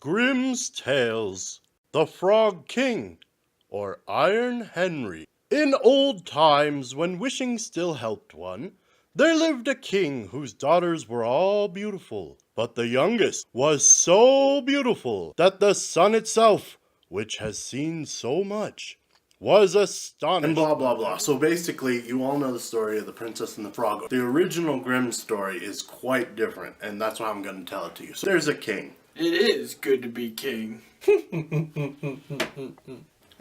Grimm's Tales, The Frog King, or Iron Henry. In old times, when wishing still helped one, there lived a king whose daughters were all beautiful. But the youngest was so beautiful that the sun itself, which has seen so much, was astonished. And blah, blah, blah. So basically, you all know the story of the Princess and the Frog. The original Grimm story is quite different, and that's why I'm going to tell it to you. So there's a king. It is good to be king.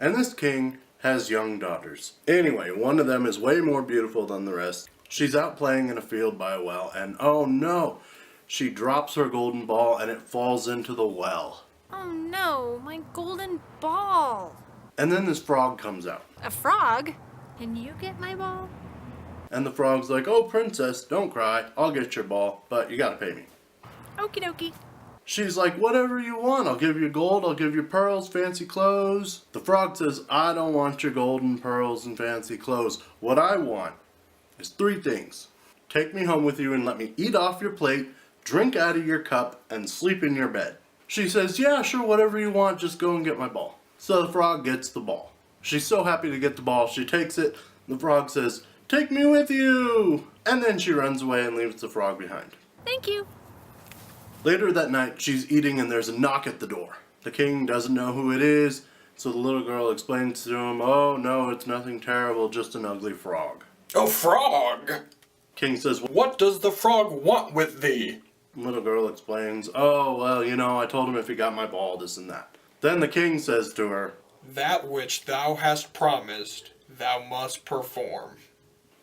And this king has young daughters. Anyway, one of them is way more beautiful than the rest. She's out playing in a field by a well, and oh no! She drops her golden ball and it falls into the well. Oh no, my golden ball. And then this frog comes out. A frog? Can you get my ball? And the frog's like, "Oh, princess, don't cry. I'll get your ball, but you gotta pay me." Okie dokie. She's like, "Whatever you want. I'll give you gold, I'll give you pearls, fancy clothes." The frog says, "I don't want your golden pearls and fancy clothes. What I want is 3 things. Take me home with you and let me eat off your plate, drink out of your cup, and sleep in your bed." She says, "Yeah, sure, whatever you want, just go and get my ball." So the frog gets the ball. She's so happy to get the ball, she takes it. The frog says, "Take me with you!" And then she runs away and leaves the frog behind. Thank you. Later that night, she's eating and there's a knock at the door. The king doesn't know who it is, so the little girl explains to him, "Oh no, it's nothing terrible, just an ugly frog." A frog? King says, What does the frog want with thee? Little girl explains, "Oh, well, I told him if he got my ball, this and that." Then the king says to her, That which thou hast promised, thou must perform.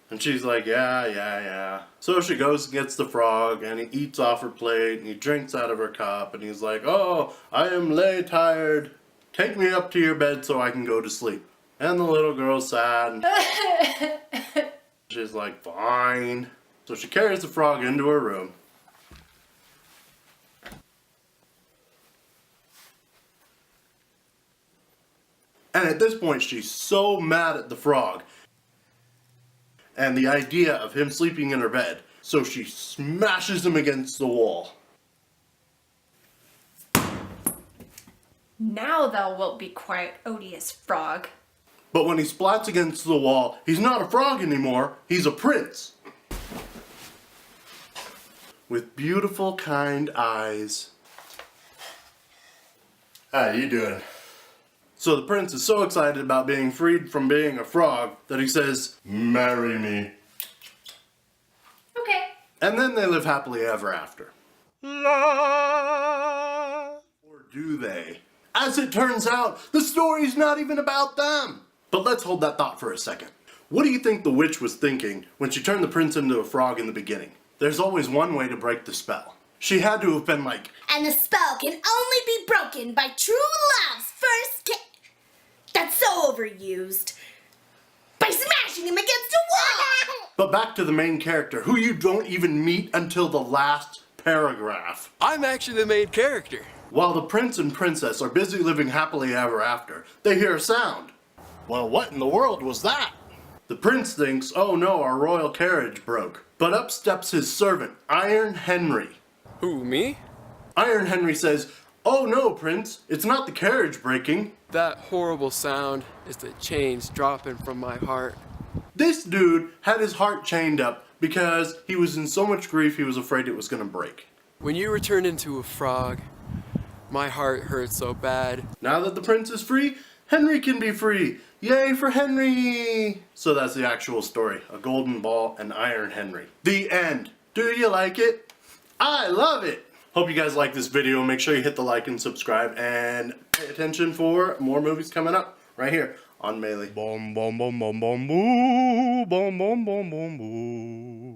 and she's like, yeah. So she goes and gets the frog, and he eats off her plate, and he drinks out of her cup, and he's like, "Oh, I am lay tired. Take me up to your bed so I can go to sleep." And the little girl's sad, and she's like, "Fine." So she carries the frog into her room. And at this point, she's so mad at the frog and the idea of him sleeping in her bed, so she smashes him against the wall. Now thou wilt be quiet, odious frog. But when he splats against the wall, he's not a frog anymore, he's a prince. With beautiful, kind eyes. How you doing? So the prince is so excited about being freed from being a frog that he says, "Marry me." Okay. And then they live happily ever after. La. Or do they? As it turns out, the story's not even about them. But let's hold that thought for a second. What do you think the witch was thinking when she turned the prince into a frog in the beginning? There's always one way to break the spell. She had to have been like, "And the spell can only be broken by true love's first kiss." That's so overused. By smashing him against a wall! but back to the main character, who you don't even meet until the last paragraph. I'm actually the main character. While the prince and princess are busy living happily ever after, they hear a sound. Well, what in the world was that? The prince thinks, "Oh no, our royal carriage broke." But up steps his servant, Iron Henry. Who, me? Iron Henry says, "Oh no, prince, it's not the carriage breaking." That horrible sound is the chains dropping from my heart. This dude had his heart chained up because he was in so much grief he was afraid it was gonna break. When you were turned into a frog, my heart hurt so bad. Now that the prince is free, Henry can be free. Yay for Henry! So that's the actual story. A golden ball and Iron Henry. The end. Do you like it? I love it! Hope you guys like this video. Make sure you hit the like and subscribe and pay attention for more movies coming up right here on MaLee. Bom bom bom bom bom boo. Bom bom bom bom boo.